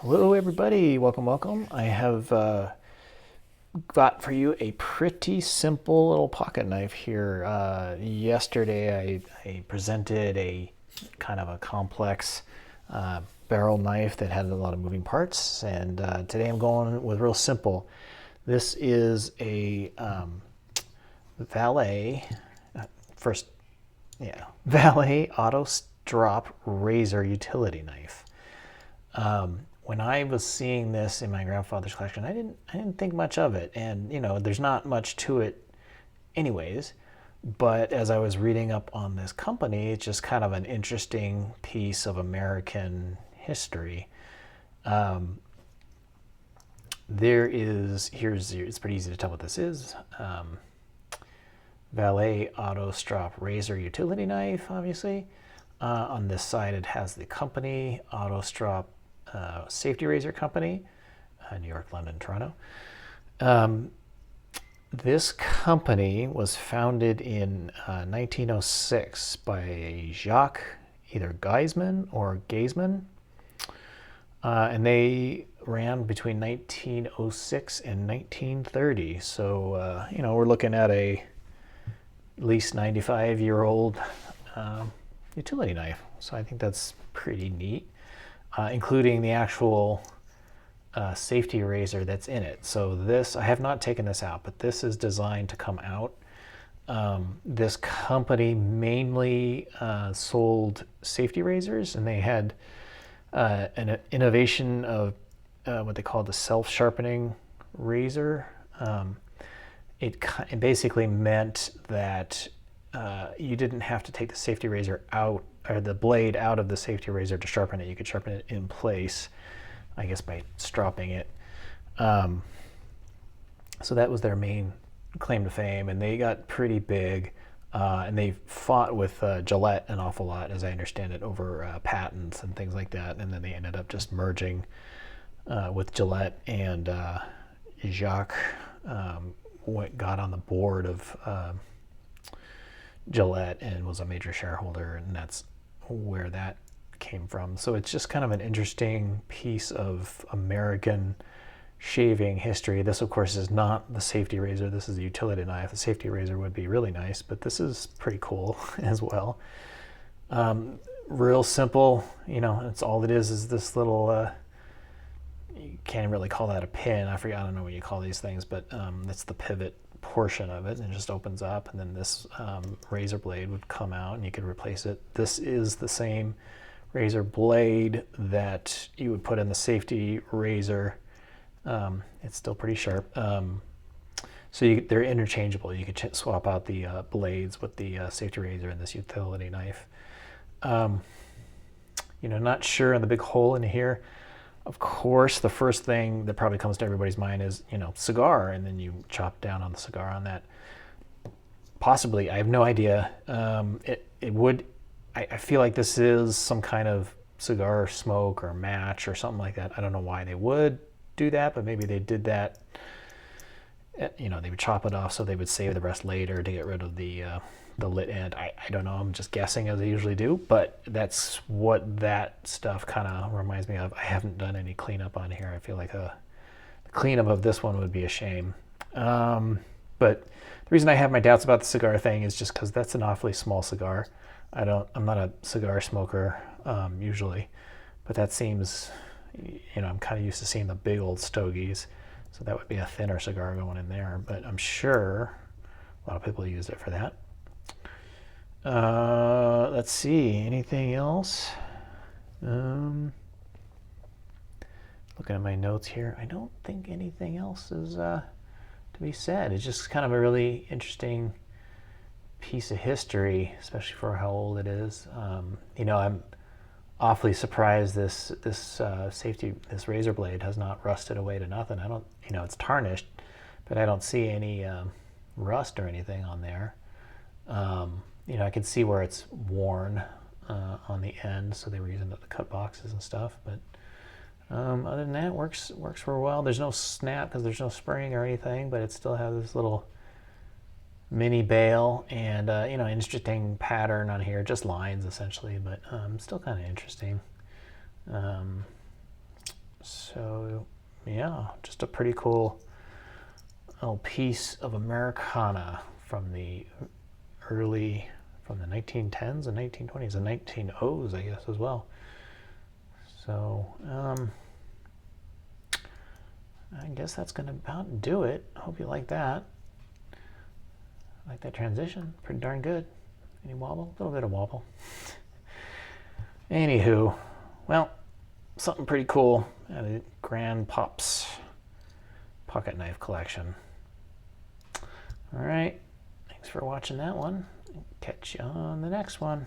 Hello, everybody. Welcome, welcome. I have got for you a pretty simple little pocket knife here. Yesterday, I presented a kind of a complex barrel knife that had a lot of moving parts, and today I'm going with real simple. This is a Valet, first, yeah, Valet Autostrop razor utility knife. When I was seeing this in my grandfather's collection, I didn't think much of it, and there's not much to it, anyways. But as I was reading up on this company, it's just kind of an interesting piece of American history. It's pretty easy to tell what this is. Valet Autostrop razor utility knife, obviously. On this side, it has the company, Autostrop Safety Razor Company, New York, London, Toronto. This company was founded in 1906 by Jacques, either Geisman or Gaisman, and they ran between 1906 and 1930. So, we're looking at at least 95-year-old utility knife. So I think that's pretty neat, including the actual safety razor that's in it. So this, I have not taken this out, but this is designed to come out. This company mainly sold safety razors, and they had an innovation of what they called the self-sharpening razor. It basically meant that you didn't have to take the safety razor out, or the blade out of the safety razor to sharpen it. You could sharpen it in place, I guess, by stropping it. So that was their main claim to fame, and they got pretty big, and they fought with Gillette an awful lot, as I understand it, over patents and things like that. And then they ended up just merging with Gillette, and Jacques got on the board of Gillette and was a major shareholder, and that's where that came from. So it's just kind of an interesting piece of American shaving history. This, of course, is not the safety razor. This is a utility knife. The safety razor would be really nice, but this is pretty cool as well. Real simple. It's all it is this little, you can't really call that a pin. I don't know what you call these things, but that's the pivot portion of it, and it just opens up, and then this razor blade would come out, and you could replace it. This is the same razor blade that you would put in the safety razor. It's still pretty sharp. So they're interchangeable. You could swap out the blades with the safety razor and this utility knife. Not sure on the big hole in here. Of course, the first thing that probably comes to everybody's mind is, cigar, and then you chop down on the cigar on that. Possibly, I have no idea. It would. I feel like this is some kind of cigar smoke or match or something like that. I don't know why they would do that, but maybe they did that. They would chop it off so they would save the rest later to get rid of the lit end. I don't know. I'm just guessing, as I usually do, but that's what that stuff kind of reminds me of. I haven't done any cleanup on here. I feel like the cleanup of this one would be a shame. But the reason I have my doubts about the cigar thing is just because that's an awfully small cigar. I'm not a cigar smoker usually, but that seems, I'm kind of used to seeing the big old stogies, so that would be a thinner cigar going in there. But I'm sure a lot of people use it for that. Let's see, anything else? Looking at my notes here, I don't think anything else is to be said. It's just kind of a really interesting piece of history, especially for how old it is. I'm awfully surprised this razor blade has not rusted away to nothing. I don't, it's tarnished, but I don't see any rust or anything on there. I can see where it's worn on the end, so they were using it to cut boxes and stuff. But other than that, works for a while. There's no snap because there's no spring or anything, but it still has this little mini bail and interesting pattern on here, just lines essentially, but still kind of interesting. So yeah, just a pretty cool little piece of Americana from the 1910s and 1920s and 1900s, I guess, as well. So I guess that's going to about do it. I hope you like that. I like that transition. Pretty darn good. Any wobble? A little bit of wobble. Anywho, well, something pretty cool at a Grand Pops pocket knife collection. All right. Thanks for watching that one. Catch you on the next one.